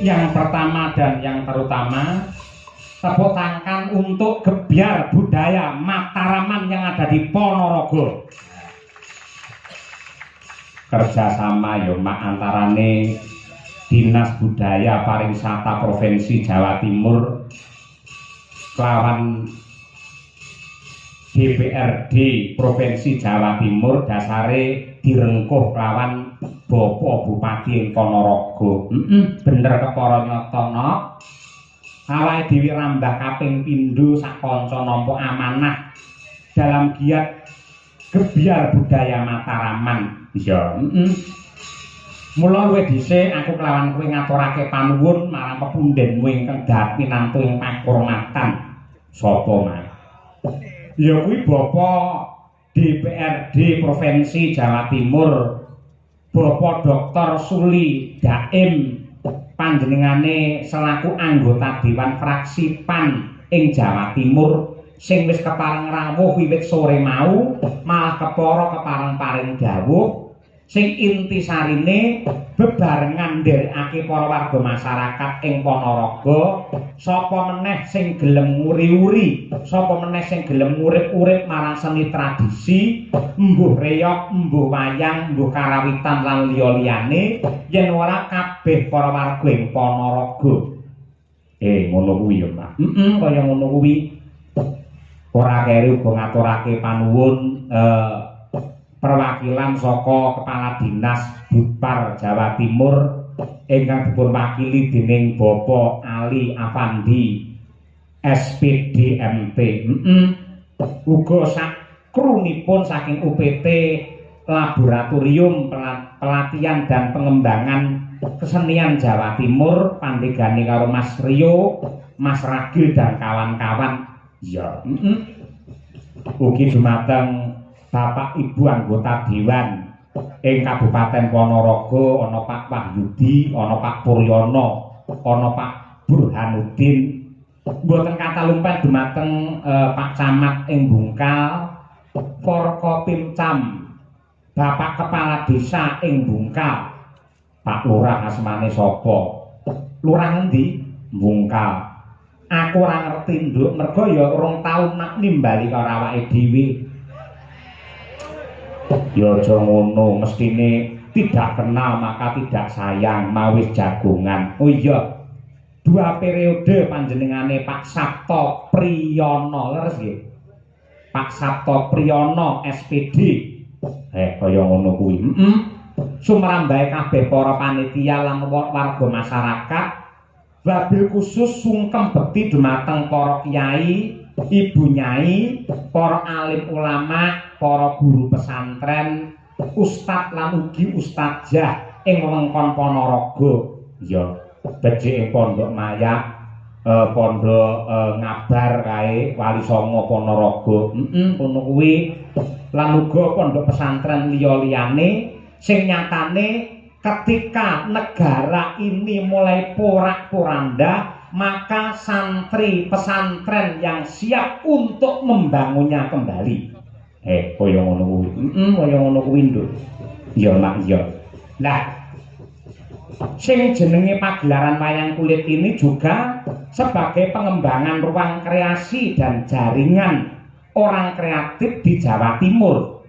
Yang pertama dan yang terutama, tepuk tangan untuk Gebyar Budaya Mataraman yang ada di Ponorogo. Kerjasama yo mak antarane Dinas Budaya Pariwisata Provinsi Jawa Timur kelawan DPRD Provinsi Jawa Timur dasare direngkuh kelawan Bapak Bupati ing Ponorogo. Bener kepara nyatana. Awake dhewe rambah kaping pindho sak kanca nampa amanah dalam giat Gebyar Budaya Mataraman. Iya, Mula luwih dhisik aku kelawan kowe ngaturake panuwun marang pepundhenmu ingkang dhat pinantu ing pakurmatan. Sapa mas? Ya kuwi Bapak DPRD Provinsi Jawa Timur, Bapak Dr. Suli Daim, panjenengane selaku anggota Dewan Fraksi PAN ing Jawa Timur sing wis kepareng rawuh wiwit sore mau, malah kepara kepareng paring dawuh sing intisarine bebarengan nderekake para warga masyarakat ing Ponorogo, sapa meneh sing gelem nguri-uri, sapa meneh sing gelem urip-urip marang seni tradisi, mbuh reog, mbuh wayang, mbuh karawitan lan liya-liyane, yen ora kabeh para warga ing Ponorogo. Ngono kuwi ya, Pak. Kaya ngono kuwi. Ora keri uga ngaturake panuwun perwakilan saka Kepala Dinas Budpar Jawa Timur ingkang dipunwakili dening Bapak Ali Afandi SPD MT. Uga sakrunipun saking UPT Laboratorium Pelatihan dan Pengembangan Kesenian Jawa Timur pandegane karo Mas Rio, Mas Ragil dan kawan-kawan. Ya, ugi dumateng Bapak Ibu anggota Dewan ing Kabupaten Ponorogo, ana Pak Wahyudi, ana Pak Puryono, ana Pak Burhanuddin, mboten kata lumpen dumateng Pak Camat ing Bungkal, Forkopimcam, Bapak Kepala Desa ing Bungkal, Pak Lurah asmane sapa? Lurah endi? Bungkal. Aku ora ngerti nduk, mergo ya rong taun nak nimbali karo awake dhewe. Ya aja ngono, mestine tidak kenal maka tidak sayang, mawis jagongan. Oh iya, 2 periode panjenengane Pak Sabto Priyono, leres nggih? Pak Sabto Priyono SPD. Kaya ngono kuwi. Sumrambahe kabeh para panitia lan warga masyarakat, wabil khusus sungkem bekti dumateng para kiai, ibu nyai, para alim ulama, para guru pesantren, ustad lan ugi ustadzah ing wewengkon Ponorogo. Ya, becik ing Pondok Maya, Pondok Ngabar kae Wali Songo Ponorogo. Ngono kuwi. Lan uga pondok pesantren liya-liyane sing nyatane ketika negara ini mulai porak-poranda, maka santri pesantren yang siap untuk membangunnya kembali. Kaya ngono kuwi. Kaya ngono kuwi nduk. Ya mak ya. Lah sing jenenge pagelaran wayang kulit ini juga sebagai pengembangan ruang kreasi dan jaringan orang kreatif di Jawa Timur.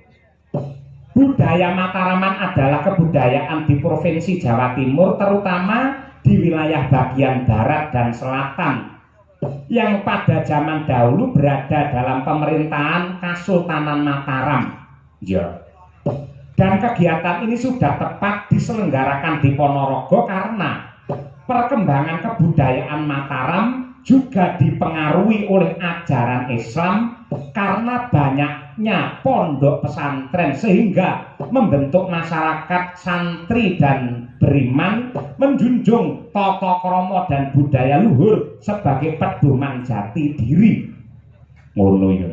Budaya Mataraman adalah kebudayaan di Provinsi Jawa Timur, terutama di wilayah bagian barat dan selatan yang pada zaman dahulu berada dalam pemerintahan Kesultanan Mataram. Ya. Dan kegiatan ini sudah tepat diselenggarakan di Ponorogo karena perkembangan kebudayaan Mataram juga dipengaruhi oleh ajaran Islam karena banyaknya pondok pesantren sehingga membentuk masyarakat santri dan beriman menjunjung tata krama dan budaya luhur sebagai pedoman jati diri. Ngono ya.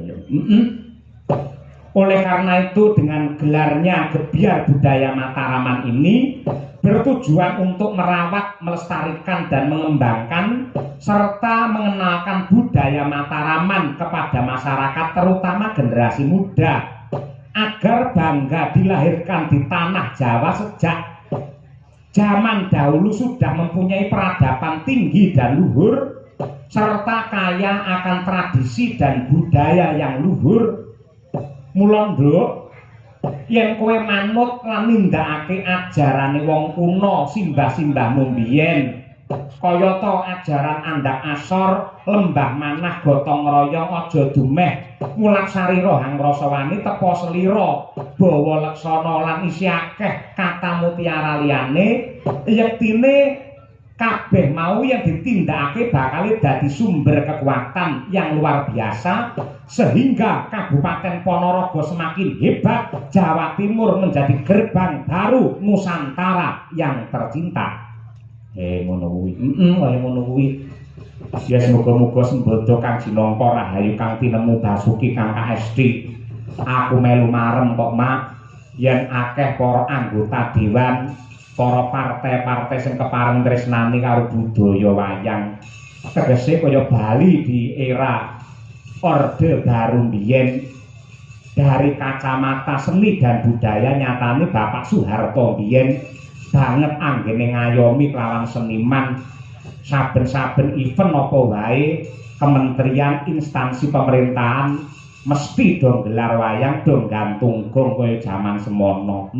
Oleh karena itu dengan gelarnya Gebyar Budaya Mataraman ini bertujuan untuk merawat, melestarikan dan mengembangkan serta mengenalkan budaya Mataraman kepada masyarakat terutama generasi muda agar bangga dilahirkan di tanah Jawa sejak zaman dahulu sudah mempunyai peradaban tinggi dan luhur serta kaya akan tradisi dan budaya yang luhur. Mula nduk yen kowe manut lan nindakake ajarane wong kuno simbah-simbahmu mbiyen kaya ta ajaran Andak Asor, Lembah Manah, Gotong Royong, aja dumeh mulat sarira hang rasa wani tepa selira bawa leksana lan isi akeh kata mutiara liyane yektine kabeh mau yang ditindakake bakal dadi sumber kekuatan yang luar biasa sehingga Kabupaten Ponorogo semakin hebat, Jawa Timur menjadi gerbang baru Nusantara yang tercinta. Ngono kuwi. Kaya ngono kuwi. Ya semoga-moga sembodo Kang Jinangka rahayu Kang tinemu Basuki Kang KSD. Aku melu marem kok Mak yen akeh para anggota dewan para partai-partai sing kepareng tresnani karo budaya wayang tegese kaya Bali di era Orde Baru mbiyen dari kacamata seni dan budaya nyatane Bapak Soeharto mbiyen banget anggene ngayomi kelawan seniman saben-saben event apa wae kementerian instansi pemerintahan mesti dong gelar wayang dong gantung gong kaya jaman semono.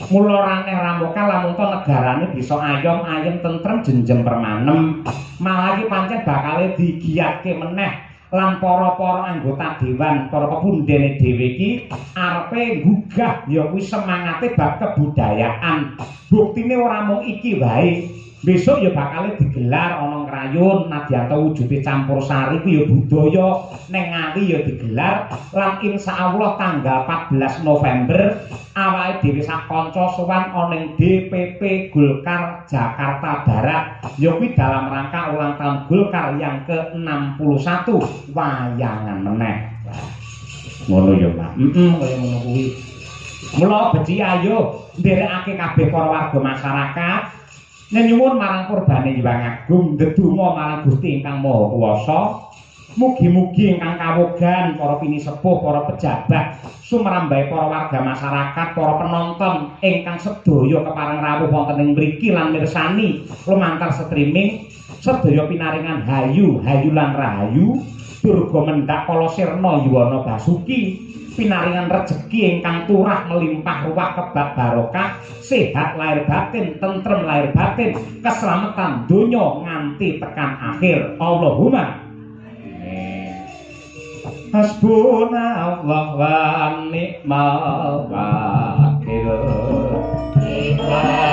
Mula raneh ramokan lamun to negarane bisa ayom-ayem tentrem jenjem permanem malah iki pancen bakal digiyatke meneh lan para-para anggota dewan para pepundhene dhewe iki arepe gugah ya kuwi semangate bab kebudayaan buktine ora mung iki wae besok ya bakal digelar ana ngrayun nadyanto wujude campur sari ku ya budaya ning Ngawi ya digelar lan insyaallah tanggal 14 November awake dhewe sak kanca sowan ana ning DPP Golkar Jakarta Barat ya kuwi dalam rangka ulang tahun Golkar yang ke-61 wayangan meneh. Ngono ya Pak. Kaya ngono kuwi. Mula beci ayo nderekake kabeh para warga masyarakat nyuwun marang Purbane Hyang Agung ndedonga marang Gusti Ingkang Maha Kuwasa mugi-mugi ingkang kawogan para pinisepuh para pejabat sumrambahe para warga masyarakat para penonton ingkang sedaya kepareng rawuh wonten ing mriki lan mirsani lumantar streaming sedaya pinaringan hayu lan rahayu durga mendak kala sirna yuwana Basuki pinaringan rejeki ingkang turah melimpah ruwah kebak barokah sehat lahir batin tentrem lahir batin keselamatan donya nganti tekan akhir Allahumma hasbunallah wa ni'mal wakil Engkang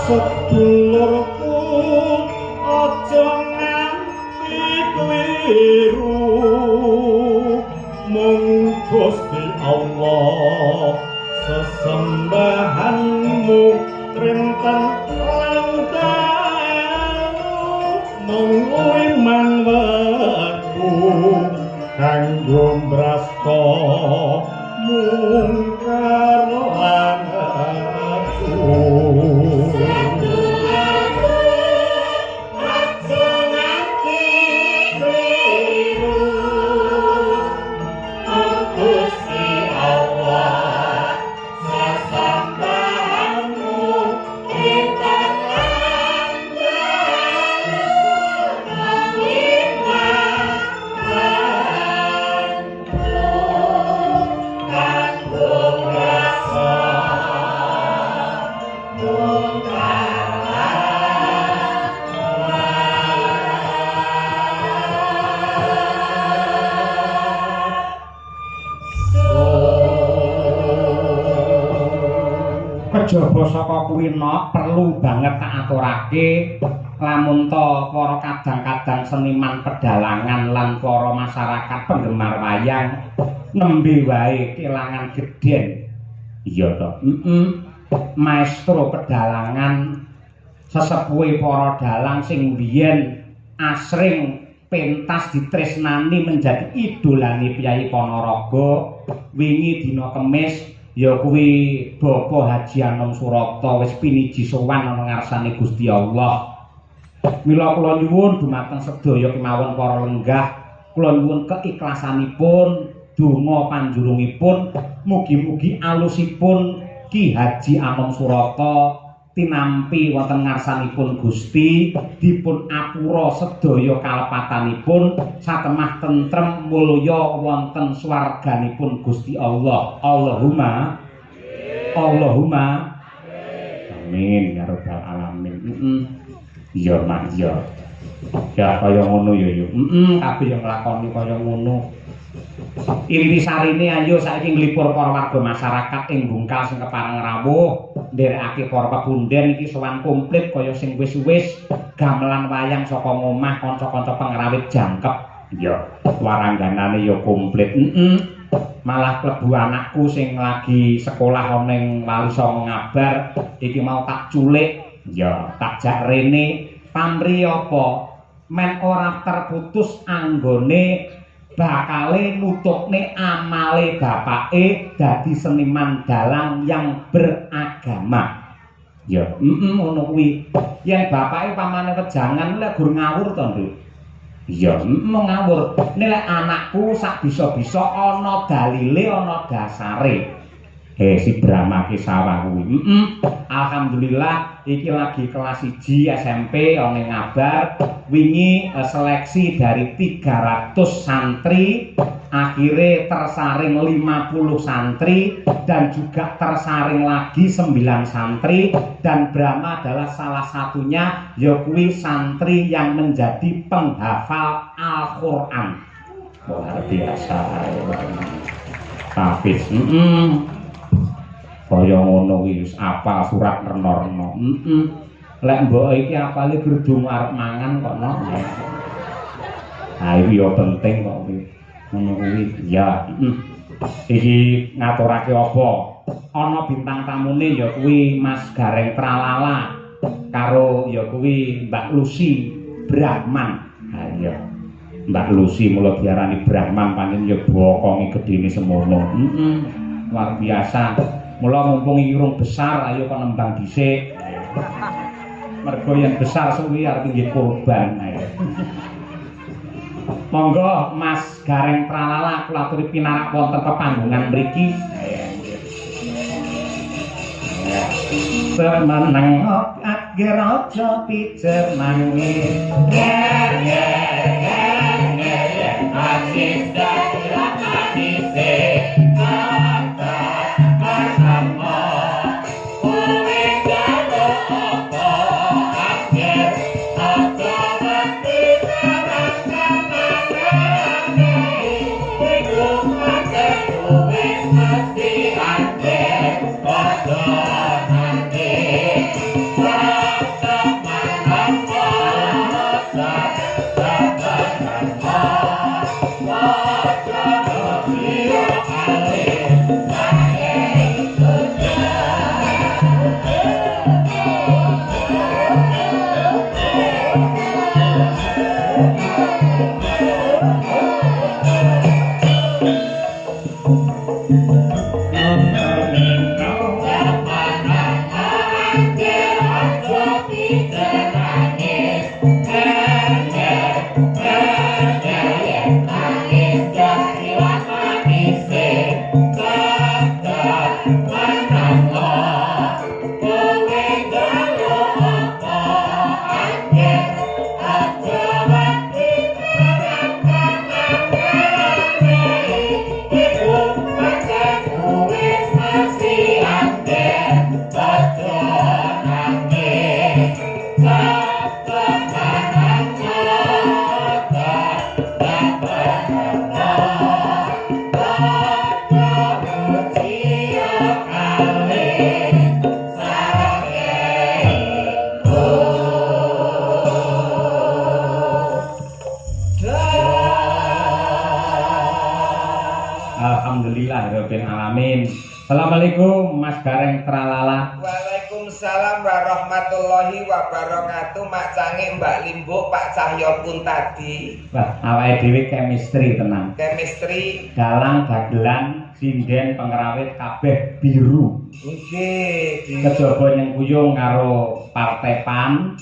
sedulurku aja nganti kliru mung Gusti Allah sesembahanmu rinten langkahmu mung iman weku kanggo mbrasta mung karo anakku. Kejaba saka kuwi perlu banget tak aturake lamun to para kadang-kadang seniman pedalangan lan para masyarakat penggemar wayang nembe wae kelangan gedhen. Iya to. Maestro pedalangan sesepuhe para dalang sing biyen asring pentas ditresnani menjadi idolane Kyai Ponorogo wingi dina Kemis ya kuwi Bapak Haji Anom Surata wis piniji sowan ana ngarsane Gusti Allah. Mila kula nyuwun dumateng sedaya kemawon para lenggah, kula nyuwun keikhlasanipun donga panjurungipun mugi-mugi alusipun Ki Haji Anom Surata tinampi wonten ngarsanipun Gusti dipun apura sedaya kalepatanipun satemah tentrem mulya wonten swarganipun Gusti Allah. Allahumma amin ya rabbal alamin. Iya Mas ya. Ya kaya ngono ya yo. Kabeh yang nglakoni kaya ngono. Intisarine ayo saiki nglipur para warga masyarakat ing Bungkal sing kepareng rawuh nderekake para pepunden iki sowan komplit kaya sing wis-wis gamelan wayang saka ngomah kanca-kanca pengrawit jangkep. Ya, warangganane ya komplit. Malah klebu anakku sing lagi sekolah ning Wali Songo ngabar iki mau tak culik. Ya, tak jak rene pamri apa men ora terputus anggone bakale nutupne amale bapake dadi seniman dalang yang beragama. Ya, ngono kuwi. Yen bapake pamane wejangan lek gur ngawur to, Nduk. Iya, ngawur. Nek anakku sak bisa-bisa ana dalile, ana dasare. Si Brahma ki sawah kuwi. Alhamdulillah iki lagi kelas 1 SMP ana ngabar wingi seleksi dari 300 santri akhirnya tersaring 50 santri dan juga tersaring lagi 9 santri dan Brahma adalah salah satunya yakui santri yang menjadi penghafal Al-Qur'an. Luar biasa. Hafiz. Kaya ngono kuwi wis apal surat rena-rena. Lek mbok iki apale gerdung arep mangan kok no. Ha iki yo penting kok kuwi. Ngono kuwi ya. Iki ngaturake apa? Ana bintang tamune ya kuwi Mas Gareng Tralala karo ya kuwi Mbak Lucy Brahman. Ha iya. Mbak Lucy mula diarani Brahman pancen ya bokonge gedene semono. Luar biasa. Mula mumpung irung besar ayo kok nembang dhisik. Mergo yang besar suwi arep nggih kurban. Monggo Mas Gareng Tralala kula aturi pinarak wonten pepanggungan mriki. Semeneng akhir aja pijer nangis. Assalamualaikum Mas Gareng Tralala. Waalaikumsalam warahmatullahi wabarakatuh. Mak Canggih, Mbak Limbo, Pak Cahyo pun tadi. Wah, awake dhewe chemistry tenang. Chemistry dalang dagelan sinden pengrawit kabeh biru. Nggih, Kejaba nyengkuyung karo Partai PAN.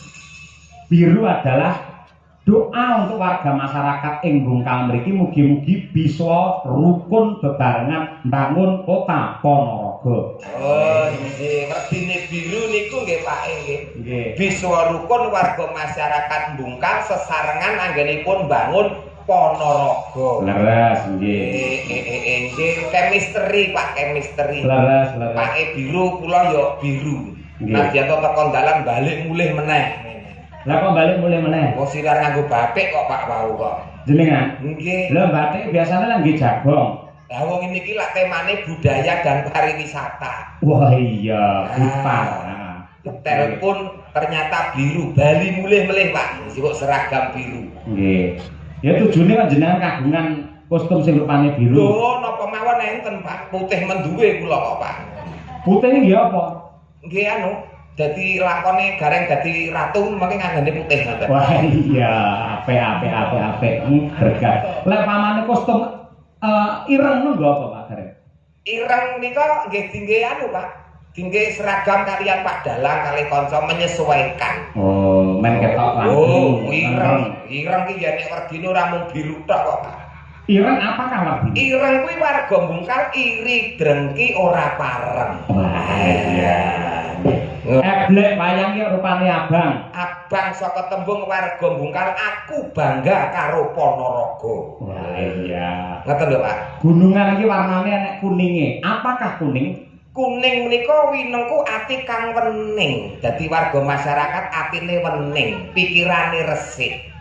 Biru adalah doa untuk warga masyarakat ing Bungkal mriki mugi-mugi bisa rukun bebarengan mbangun kota Ponorogo. Oh nggih, werdine biru niku nggih Pak nggih. Nggih. Bisa rukun warga masyarakat Bungkal sesarengan anggenipun bangun Ponorogo. Leres nggih. Nggih, chemistry Pak, chemistry. Leres. Pake biru kula yo biru. Nggih. Nadyan tekan dalan balik mulih meneh. Lah kok balik mulai meneh? Kok sirar nganggo batik kok Pak wau kok. Jenengan? Nggih. Lah batik biasanya lah nggih jagong. Lah wong niki lak temane budaya dan pariwisata. Wah iya, Bupar. Telepon ternyata biru, Bali mulih melih Pak. Kok seragam biru. Nggih. Ya tujuane kan jenengan kagungan kostum sing rupane biru. Lho napa mawon enten Pak, putih menduwe kula kok Pak. Putih nggih apa? Nggih anu, dadi lakone Gareng dadi ratu mengke nganggane putih ngoten. Wah iya, apik. Berkat. Lek pamane kostum ireng nggo apa Pak Gareng? Ireng nika nggih dingge anu Pak. Dingge seragam kalian Pak Dalang kali kanca menyesuaikan. Oh, men ketok langsung. Oh, Ireng ki yen nek werdine ora mung biru tok kok, Pak. Ireng apakah werdine? Ireng kuwi warga Bungkal iri drengki ora pareng. Wah, iya. Eblek wayang ki rupane abang. Abang saka tembung warga Bungkal aku bangga karo Ponorogo. Wah, iya. Ngoten lho, Pak. Gunungan iki warnane enek kuninge. Apakah kuning? Kuning menika winengku ati kang wening. Dadi warga masyarakat atine wening, pikirane resik.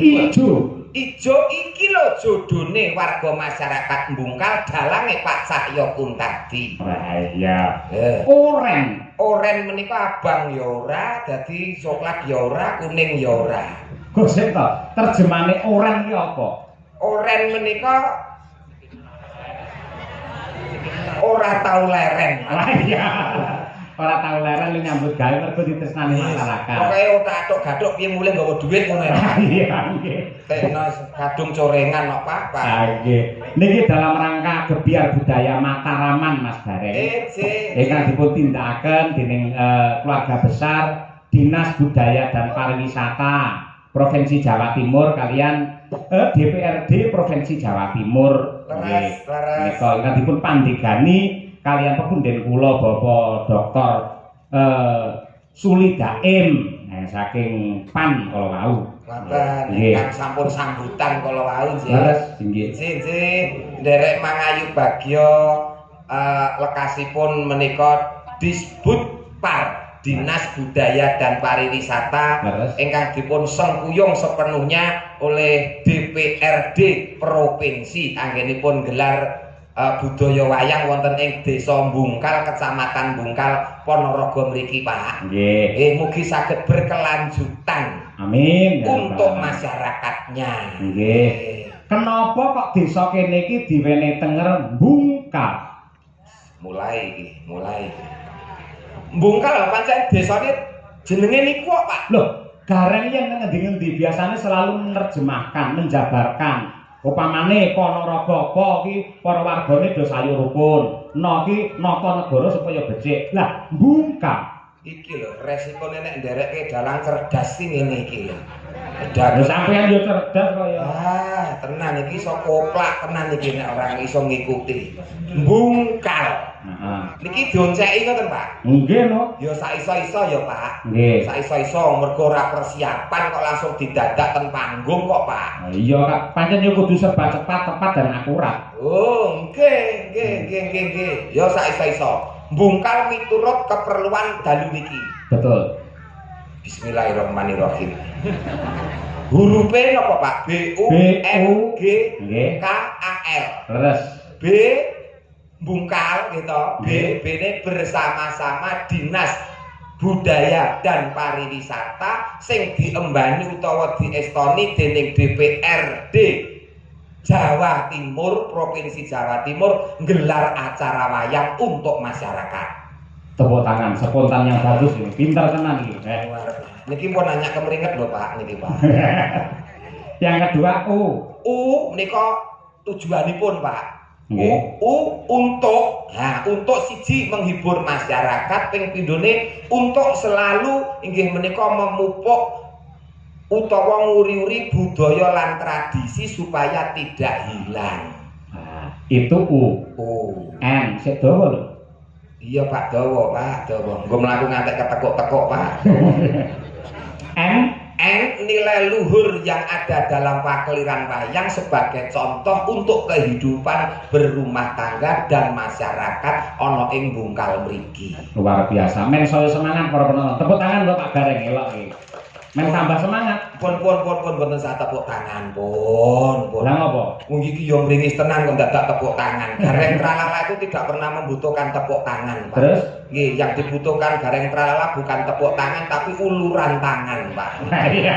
Ijo. Ijo iki lho jodone warga masyarakat Bungkal dalange Pak Cahyo Kuntadi. Wah, iya. Eh. Oren. Oren menika abang ya ora, dadi coklat ya ora, kuning ya ora. Gosek to, terjemane oren ki apa? Oren menika ora tau leren. Wah, iya. Ora tau leren lu nyambut gawe mergo ditresnani masyarakat. Pokoke otak-atok gathuk piye mulih nggawa dhuwit ngono ya. Iya, nggih. Tekno kadung corengan kok Pak. Nggih. Niki dalam rangka gebiar budaya Mataraman Mas Bareng. Ingkang dipun tindakaken dening keluarga besar Dinas Budaya dan Pariwisata Provinsi Jawa Timur kalian DPRD Provinsi Jawa Timur. Leres. Menika ingkang dipun pandegani kalian pepunden kula Bapak Dr. Suli Daim saking PAN kala wau. Ngoten, ingkang sampun sambutan kala wau nggih. Leres nggih. Nggih, nderek Mangayu Bagyo lekasipun menika Disbudpar Dinas Budaya dan Pariwisata ingkang dipun sengkuyung sepenuhnya oleh DPRD Provinsi anggenipun gelar budaya wayang wonten ing Desa Bungkal, Kecamatan Bungkal, Ponorogo mriki, Pak. Nggih. Mugi saged berkelanjutan. Amin. Untuk masyarakatnya. Nggih. Kenapa kok desa kene iki diwene tenger Bungkal? Mulai. Bungkal pancen desane jenenge niku kok, Pak. Loh, gareng yen ngendi-endi biasanya selalu menerjemahkan, menjabarkan. Upamane Ponorogo apa iki para wargane do sayu rukun. No ki nata negara supaya becik. Lah, Bungkal iki lho resikone nek nderekke dalang cerdas sing ngene iki lho. Lha sampeyan yo cerdas kok ya. Tenan iki iso koplak tenan iki nek ora iso ngikuti. Bungkal. Heeh. Niki dionceki ngoten, Pak. Nggih, no. Ya saiso-iso ya, Pak. Nggih. Saiso-iso mergo ora persiapan kok langsung didadak ten panggung kok, Pak. Iya, Kak. Pancen yo kudu serba cepat, tepat dan akurat. Oh, nggih. Ya saiso-iso. Bungkal miturut keperluan dalu niki. Betul. Bismillahirrahmanirrahim. Hurufe napa, Pak? B U N G K A L. Terus B Bungkal gitu. B ne bersama-sama Dinas Budaya dan Pariwisata sing diembani utawa diestoni dening DPRD Jawa Timur, Provinsi Jawa Timur gelar acara wayang untuk masyarakat. Tepuk tangan, spontan yang bagus ini, pintar tenan ini. Niki pun nanya kemeringet lho Pak, niki Pak. Yang kedua U menika tujuanipun Pak. U untuk, untuk siji menghibur masyarakat, ping pindhone untuk selalu inggih menika memupuk utawa nguri-uri budaya lan tradisi supaya tidak hilang. Itu U. N sik dawa lho. Iya Pak, dawa Pak, dawa. Nggo mlaku ngantek ketekuk-tekuk Pak. N nilai luhur yang ada dalam pakliran wayang sebagai contoh untuk kehidupan berumah tangga dan masyarakat ana ing Bungkal mriki. Luar biasa. Men saya semangat para penonton. Tepuk tangan lho Pak Gareng elok iki. Men tambah semangat. Pun boten sak tepuk tangan, pun. Lah ngopo? Wong iki yo mringis tenan kok dadak tepuk tangan. Gareng tralala itu tidak pernah membutuhkan tepuk tangan, Pak. Terus? Nggih, yang dibutuhkan gareng tralala bukan tepuk tangan tapi uluran tangan, Pak. Iya.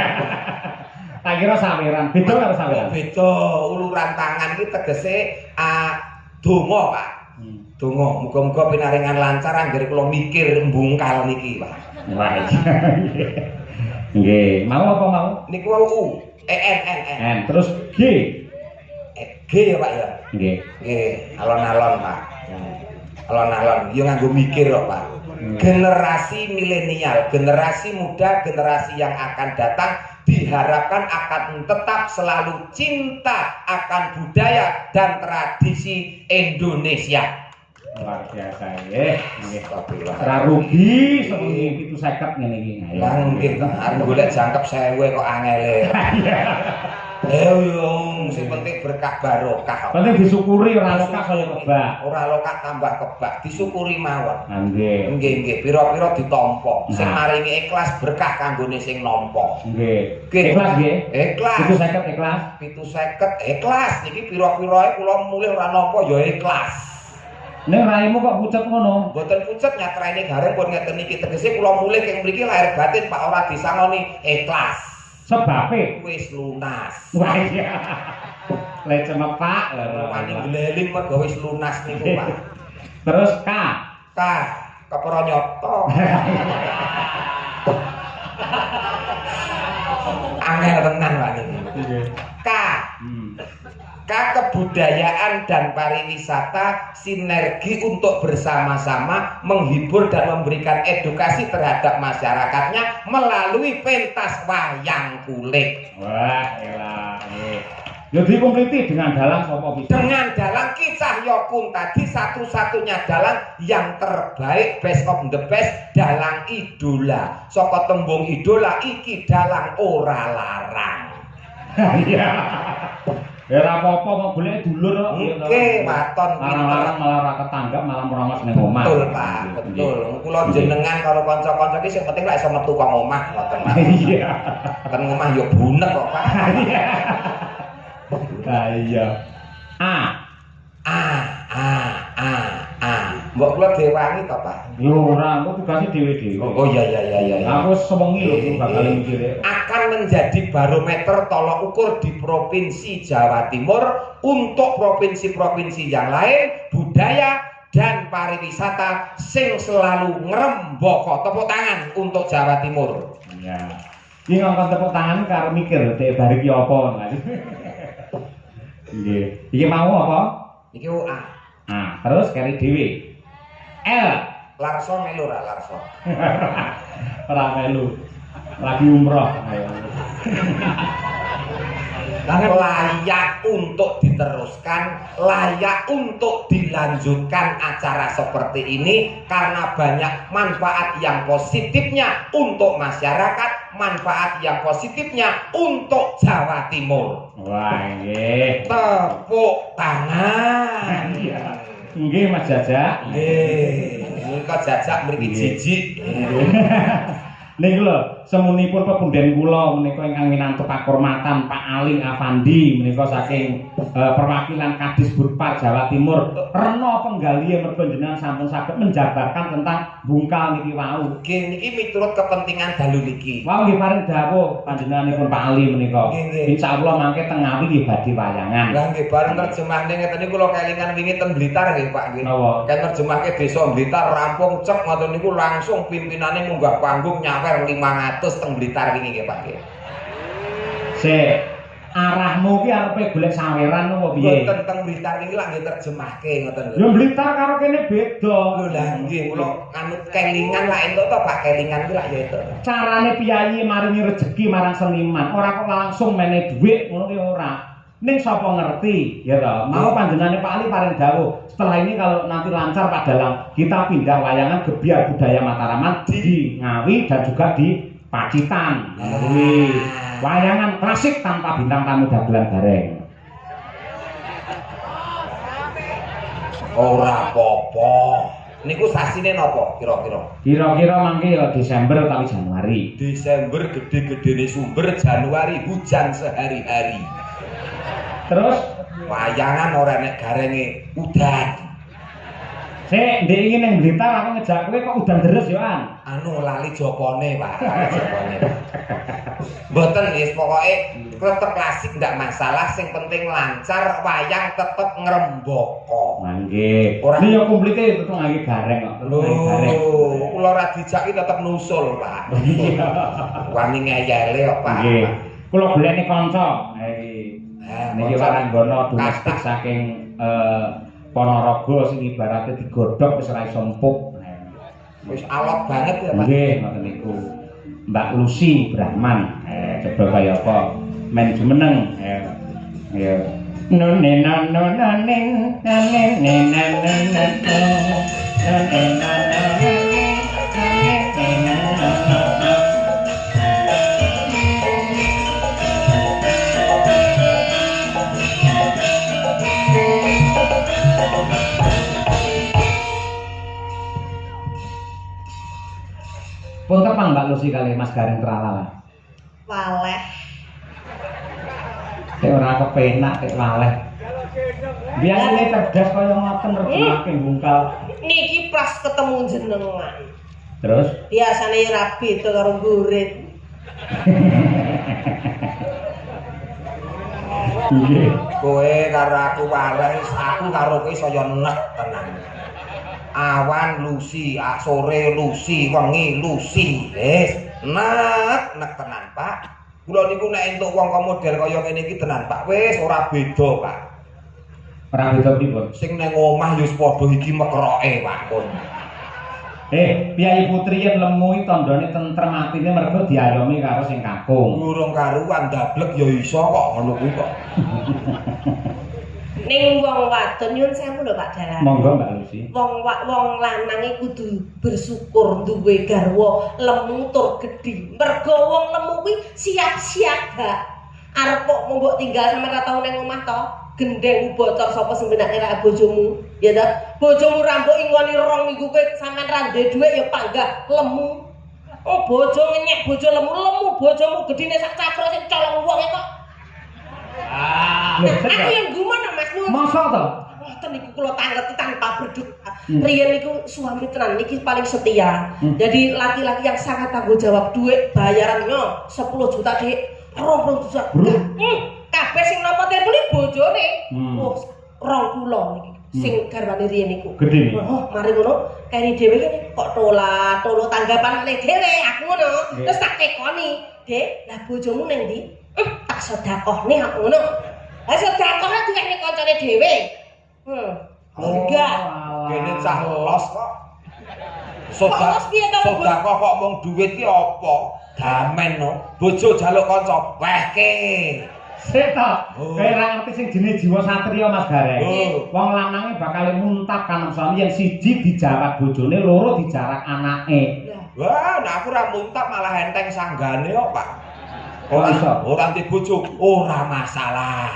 Tak kira saweran. Beda karo saweran. Beda. Uluran tangan iki tegese donga, Pak. Donga, muga-muga pinaringan lancar anggere kula mikir Bungkal niki, Pak. Wah. Nggih, mau apa mau? Niku U, N. Terus G. G ya, Pak ya? Nggih. Nggih, alon-alon, Pak. Alon-alon, yo nganggo mikir kok, Pak. generasi milenial, generasi muda, generasi yang akan datang diharapkan akan tetap selalu cinta akan budaya dan tradisi Indonesia. Luar biasa nggih. Nggih. Ora rugi sewengi 750 ngene iki. Lah nggih, arep golek jangkep 1000 kok angele. Sing penting berkah barokah. Penting disyukuri ora lokak kaya kebak. Ora lokak tambah kebak, disyukuri mawon. Nggih. Nggih, pira-pira ditampa. Sing maringi ikhlas berkah kanggone sing nampa. Nggih. Ikhlas nggih. Ikhlas. 750 ikhlas. 750 ikhlas. Niki pira-pirae kula mulih ora nampa ya ikhlas. Nek raimu kok pucet ngono? Mboten pucet nyatraine gareng pun ngeten iki tegese kula mulih keng mriki lahir batin Pak ora disangoni ikhlas. Sebabe Wis lunas. wah iya. Le cemepak Wani gleling mergo wis lunas niku Pak. Terus K. Kepara nyoto. Angel tenan Pak niki. K. Kebudayaan dan pariwisata sinergi untuk bersama-sama menghibur dan memberikan edukasi terhadap masyarakatnya melalui pentas wayang kulit. Wah, elah. Ya dikompleti dengan dalang sapa bisa? Dengan dalang Ki Cahyokung tadi satu-satunya dalang yang terbaik, best of the best, dalang idola. Saka tembung idola iki dalang ora larang. Iya. Ya ora apa-apa mau golek dulur kok. Nggih, waton larang-larang malah ora ketanggap malah merongos ning omah. Betul, Pak. Betul. Kula jenengan karo kanca-kanca iki sing penting lek iso metu kok omah ngoten, Pak. Iya. Kan omah yo bunek kok, Pak. Iya. Iya. A. Mbok kula dewangi to, Pak? Yo ora, aku tugase dhewe-dhewe. Oh iya. Aku sewengi lho aku bakal mikire. Akan menjadi barometer tolok ukur di Provinsi Jawa Timur untuk provinsi-provinsi yang lain, budaya dan pariwisata sing selalu ngrembaka. Tepuk tangan untuk Jawa Timur. Iya. Iki ngongkon tepuk tangan karo mikir dhek bar iki apa. Nggih. Iki mau apa? Iki A. Terus kari dhewe. L. Larso melu ra Larso. Ora melu. Lagi umroh. Layak untuk diteruskan, layak untuk dilanjutkan acara seperti ini karena banyak manfaat yang positifnya untuk masyarakat, manfaat yang positifnya untuk Jawa Timur. Wah, nggih. Tepuk tangan. Nggih, Mas Jajak. Nggih. Nika Jajak mriki jijik. Niku lho, semunipun pepunden kula menika ingkang minangka pakurmatan Pak Ali Afandi menika saking perwakilan Kadis Burpar Jawa Timur. Rena penggalihe mergo jenengan sampun saged menjabarkan tentang bungkal niki wau. Nggih niki miturut kepentingan dalu niki. Wau nggih paring dawuh panjenenganipun Pak Ali menika. Insyaallah mangke teng Ngawi nggih badhe wayangan. Lah nggih bareng terjemahne ngeten niku kula kelingan wingi ten Blitar nggih Pak nggih. Kan terjemahke desa Blitar rampung cek ngoten niku langsung pimpinane munggah panggung nyawer 500 teng Blitar wingi nggih Pak nggih. Sik, arahmu ki arepe golek saweran apa piye? Mboten teng Blitar iki lak nggih terjemahke ngoten lho. Ya Blitar karo kene beda. Lho lah nggih kula anut kelingan lak entuk to Pak kelingan ki lak ya itu. Carane piyayi maringi rejeki marang seniman, ora kok langsung mene dhuwit ngono ki ora. Ning sapa ngerti, ya toh. Mau panjenengane Pak Ali paring dawuh. Setelah ini kalau nanti lancar Pak Dalang, kita pindah wayangan Gebyar Budaya Mataraman di Ngawi dan juga di Pacitan. Wayangan klasik tanpa bintang tamu dagelan bareng. Ora apa-apa. Niku sasine napa kira-kira? Kira-kira mangke ya Desember utawi Januari. Desember gede-gedene sumber, Januari hujan sehari-hari. Terus wayangan ora nek garenge udan. Sik, ndek iki ning Blitar aku ngejak kowe kok udan deres yo an. Anu lali jopone, Pak. Jopone. Mboten wis pokoke tetep klasik ndak masalah, sing penting lancar, wayang tetep ngrembaka. Nggih. Ini yo komplite tetep ngangge gareng kok. Lho, kula ora dijaki tetep nusul, Pak. Iya. Wani ngeyele kok, Pak. Nggih. Kula golekne kanca. Niki waranggono domestik saking Ponorogo sing ibaratnya digodhog wis ora iso empuk. Wis alot banget ya, Pak. Nggih, ngoten niku. Mbak Lucy Brahman. Coba kaya apa? Men jumeneng. Ya. None none none pun tepang Mbak Lucy kali Mas Garing Tralala. Waleh. Nek ora kepenak nek waleh. Biasane cerdas kaya ngoten rejimake bungkal. Niki pas ketemu jenengan. Terus Biasane ora beda karo gurit. nggih. Kowe karo aku waleh, aku karo kowe saya nek tenan. Awan Lucy, sore Lucy, wengi Lucy. Wis, nek tenan, Pak. Kula niku nek entuk wong model kaya ngene iki tenan, Pak. Wis ora beda, Pak. Ora beda pripun? Sing nang omah ya wis padha iki mekroke, Pak. Pun. Piyai Putri yen lemu iki tandane tentrem atine mergo diayomi karo sing kakung. Urung karuan dablek ya iso kok ngono kuwi kok. Ning wong wadon nyun sewu lho Pak Dalan. Monggo Mbak Lucy. Wong lanang iki kudu bersyukur duwe garwa lemu tur gedhi. Mergo wong lemu kuwi siap-siaga. Arep kok mbok tinggal sampe ra tau ning omah to, gendeng bocor sapa sembenake ra bojomu. Ya ta? Bojomu rambuk ingoni 2 minggu kowe sampean ra duwe dhuwit ya panggah lemu. Oh bojo ngenyek bojo lemu bojomu gedine sak cakro sing colong wong kok. Aku yang gumun Mas Nur. Masa to? Ngoten niku kula tanggeti tanpa berdoa. Riyen niku suami tenan niki paling setia. Jadi laki-laki yang sangat tanggung jawab, duit bayarannya 10 juta Dik, 20 juta. Kabeh sing nampa telepon iki bojone. Oh, 20 niki. Sing garwane riyen niku. Gedhe. Oh, mari ngono, kene dhewe kok tolo tanggapan nek dhewe aku ngono. Terus tak tekoni, "Dik, lah bojomu ning ndi?" Tak sedekahne aku ngono. Lah sedekahne diwehne kancane dhewe. Enggak. Kene cah los kok. Los piye to, Bu? Sedekah kok mung duit ki apa? Damen no. Bojo jaluk kanca, wehke. Sik to. Kowe ora ngerti sing jenenge jiwa satria Mas Gareng. Wong lanange bakal muntak kan suami yang siji dijarak bojone, loro dijarak anake. Wah, nek aku ora muntak malah enteng sanggane kok, Pak. Oh, iso. Ora anti bojo, ora masalah.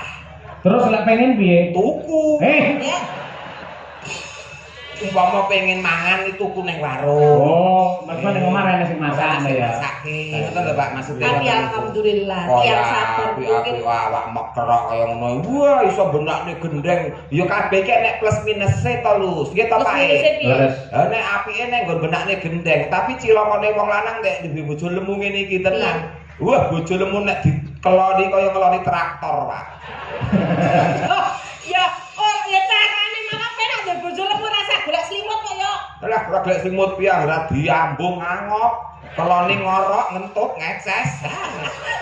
Terus lek pengen piye? Tuku. Ya. Umpama pengen mangan itu tuku ning warung. Oh, mergo ning omah rene sing masak ya. Masake. Ngoten lho, Pak, maksudnya. Tapi alhamdulillah, yang sabar Api awak mekrok kaya ngono. Wah, iso benakne gendeng. Ya kabeh ki nek plus minus to, Lus. Nggih to, Pak. Terus Nek apike nek nggon benakne gendeng, tapi cilokane wong lanang nek duwe bojo lemu ngene iki tenan. Wah, bojo lemu nek dikeloni kaya ngeloni traktor, Pak. Ya, oh ya carane malah penak ndek bojo lemu rasa golek selimut kok yo. Lah, ora golek semut piye ora diambung angop. Keloni ngorok ngentut ngeces.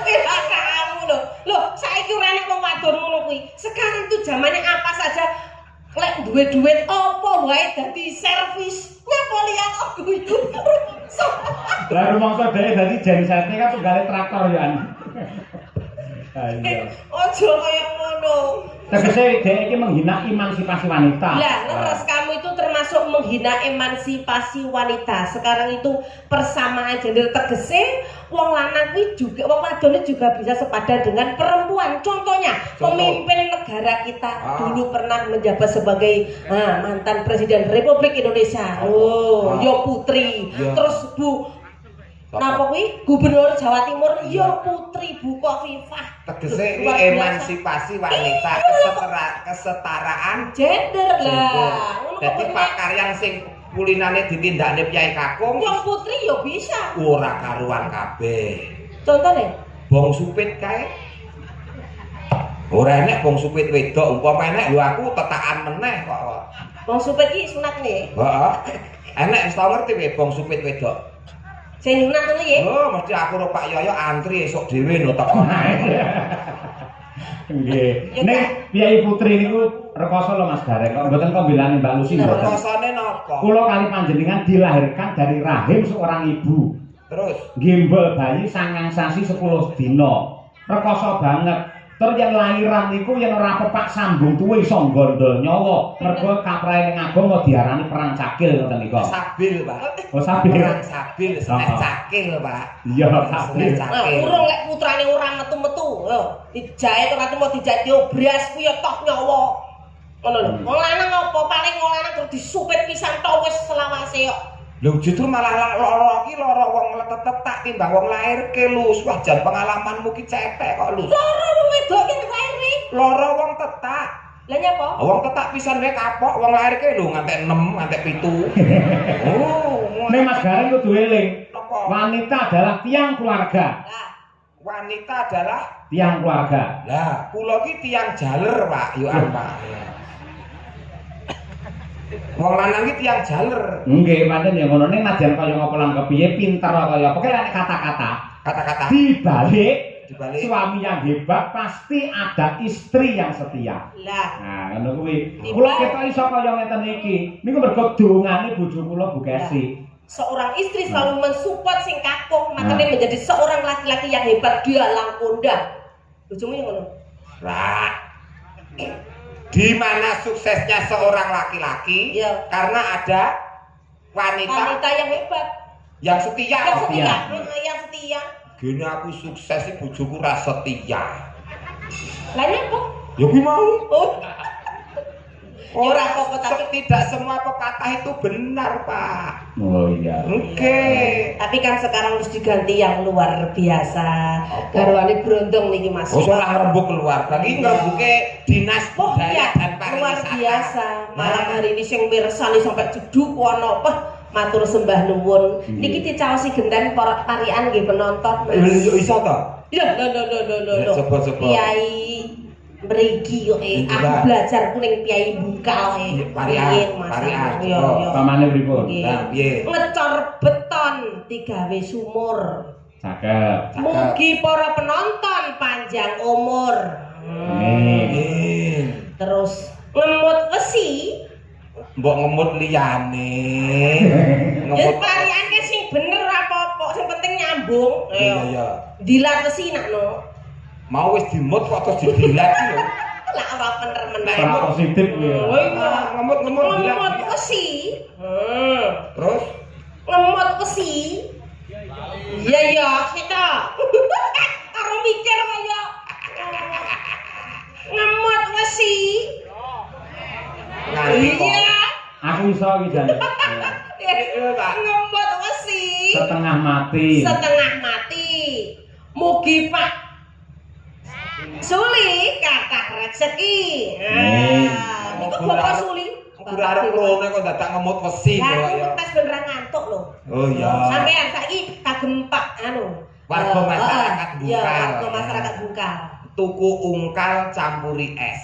Kira kamu lho. Loh, saiki ora nek wong wadon ngono kuwi. Sekarang itu zamannya apa saja lek duwe duit apa wae dadi servis. Nyapa liyan kok guyu. lah rumangsa dhewe dadi jensete kan tunggale traktor ya. Ayo. Ojo kaya ngono. Tegese dhek iki menghina emansipasi wanita. Lah, leres kamu itu termasuk menghina emansipasi wanita. Sekarang itu persamaan gender tegese wong lanang kuwi juga wong wadon juga bisa sepadan dengan perempuan. Contohnya, pemimpin negara kita dulu pernah menjabat sebagai mantan Presiden Republik Indonesia. Oh, Yo Putri. Terus Bu napa kuwi Gubernur Jawa Timur ya Putri Bu Khofifah. Tegese emansipasi wanita, kesetaraan gender lah. Dadi pakaryan sing kulinane ditindakne Pyai Kakung. Wong putri ya bisa. Ora karuan kabeh. Contone Bong supit kae. Ora enek bong supit wedok, umpama enek lho aku tetakan meneh kok. Bong supit iki sunat nih. Heeh. Enek wis tau ngerti kowe bong supit wedok. Sing nyunat ngono ya. Oh, mesti aku karo Pak Yoyo antri esuk dhewe no teko nae. Nggih. Ning Piyayi Putri niku rekoso lho Mas Gareng. Kok mboten kok bilani Mbak Lucy mboten. Rekosane napa? Kula kali panjenengan dilahirkan dari rahim seorang ibu. Terus Gimbal bayi 9 sasi 10 dina. Rekoso banget. Terus yang lahiran niku yen ora pepak sambung tuwe iso gondol nyawa. Mergo kaprahe ning agama mau diarani perang cakil ngoten niku. sabil, Pak. Oh sabil. Perang sabil, senes cakil, Pak. Iya, Senes sabil. cakil. Urung lek putrane ora metu-metu. Lho, dijahit ora mau dijahit yo bras ku yo tok nyawa. Ngono lho. Wong lanang apa paling wong lanang terus disupit pisan tok wis selawase kok. Lho justru malah lara iki lara wong letet-tetak timbang wong lairke lho. Wah jan pengalamanmu ki cetek kok lho. Lara wong wedok ki laire. Lara wong tetak. Lah nyapa? Wong tetak pisan wae kapok, wong lairke lho ngantek 6, ngantek 7. Oh, Ning Mas Gareng kudu eling. Napa? Wanita adalah tiang keluarga. Lah, Wanita adalah Tiang keluarga. lah, kula ki tiang jaler, Pak. Yo Pak. Wong lanang ki tiang jaler. Nggih, pancen ya ngono ning nadyan kaya ngapa lan kepiye pinter kaya apa kaya kata-kata. Kata-kata Dibalik dibalik suami yang hebat pasti ada istri yang setia. lah. Nah, ngono kuwi. Kula ketok iso kaya ngeten iki. Niku mergo dongane bojo kula Bu Kesi. Seorang istri selalu mensupport sing kakung, makanya menjadi seorang laki-laki yang hebat dia langkondang. Bojomu yang ngono. Lah. Di mana suksesnya seorang laki-laki? Iya. Karena ada wanita Wanita yang hebat, yang setia. yang kok. setia, Setia. yang setia. Gini aku sukses sih bojoku ra setia. Lah nyapa? Ya kuwi mau. Oh, Ora apa-apa, tapi- tidak semua pepatah itu benar, Pak. Oh iya. Oke. tapi kan sekarang harus diganti yang luar biasa. Apa? Garwane brondong niki Mas. Oh, soal ngrembug keluarga iki ngrembuke dinas Oh budaya iya, dan luar pariwisata. biasa. Malam Nah, hari ini sing mirsani sampai jeduk ana apa? Matur sembah nuwun. Niki dicaosi genten para parian nggih penonton. yo iso to? Ya, lo. Coba-coba. Kiai mriki kok Iya. aku belajar kuning Kiai Bungkal Parian. Yo yo. Pamane pripun? Nggih. Nah, piye? Ngecor beton digawe sumur. Cakep. Mugi para penonton panjang umur. Amin. Terus ngemut besi. Mbok ngemut liyane. Ya Ngemut pariane sing bener apa-apa, sing penting nyambung. Iya, Ayo. iya. Dilat besi nakno. Mau wis dimut kok terus didilat iki lho. Lah ora bener-bener. Ora positif kuwi. Oh iya. Ngemut-ngemut dilat. Ngemut besi. Terus Ngemut besi. Iya ya, kita. Karo mikir kaya ngemut besi. nganti kok. Iya. Aku iso iki jan. Iya, Pak. Ngemut besi. Setengah mati. Setengah mati. Mugi Pak Suli kakak rezeki. Nah, niku Bapak Suli. Ora arep rone kok dadak ngemut besi Lah kok aku ya. tes beneran ngantuk lho. Oh iya. Sampean saiki kagem Pak anu. Warga masyarakat Iya, Bungkal. warga masyarakat Bungkal. Tuku ungkal campuri es.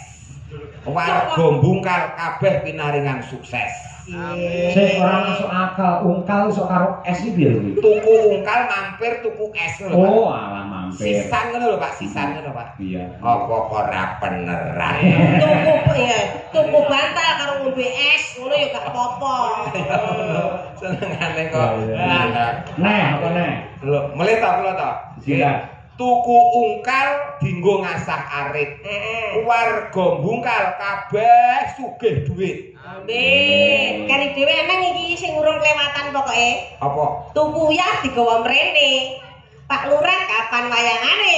Warga Bungkal kabeh pinaringan sukses. Sik ora masuk akal, ungkal iso karo es iki piye kuwi? Tuku ungkal mampir tuku es lho, Pak. Oh, alah mampir. Sisan ngono lho, Pak, sisan ngono, Pak. Iya. Apa kok ora beneran? Tuku bantal karo ngombe es, ngono ya gak apa-apa. Senengane kok. Iya. Neh, apa neh? Lho, mulai ta kula ta. Silakan. Tuku ungkal dinggo ngasah arit. Warga Bungkal kabeh sugih dhuwit. Amin. Kari dhewe emang iki sing urung kelewatan pokoke. Apa? Tuku ya digawa mrene. Pak Lurah kapan wayangane?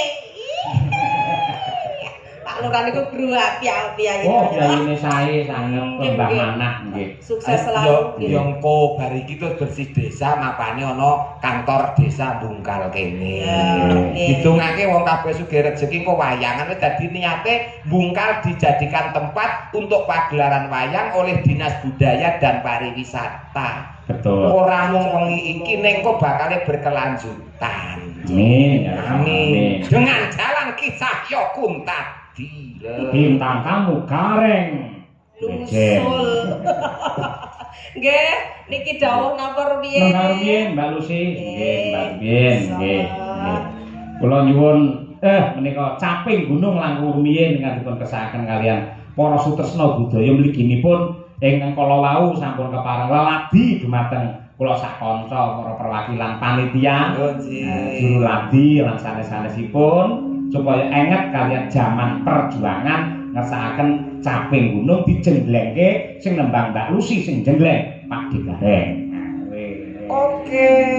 Pak Lurah niku guru api-api ae. Oh, kiyaine sae sanget kembang Nggih. anak nggih. Sukses selalu. Yo engko bar iki terus bersih desa mapane ana kantor desa Bungkal kene. Ya, nggih. Hitungake wong kabeh sugih rezeki kok wayangan wis dadi niate Bungkal dijadikan tempat untuk pagelaran wayang oleh Dinas Budaya dan Pariwisata. Betul. Ora mung wengi iki ning kok bakal berkelanjutan. Amin. Ya, Amin. amin. Dengan jalan kisah Yokun tadi. Bintang tamu Gareng. Legend. Nusul. Nggih, niki dawuh napa rumiyin? Nang Mbak Lucy, nggih, Mbak Bien, nggih. Salam. Kula nyuwun menika caping gunung langkung rumiyin ingkang dipun kesakaken kalian para sutresna budaya mliginipun ingkang kala wau sampun kepareng leladi dumateng kula sak kanca para perwakilan panitia juru ladi lan sanes-sanesipun supaya enget kalian jaman perjuangan ngersakaken caping gunung dijengglengke sing nembang Mbak Lusi sing jengleng Pak Digareng. Oke.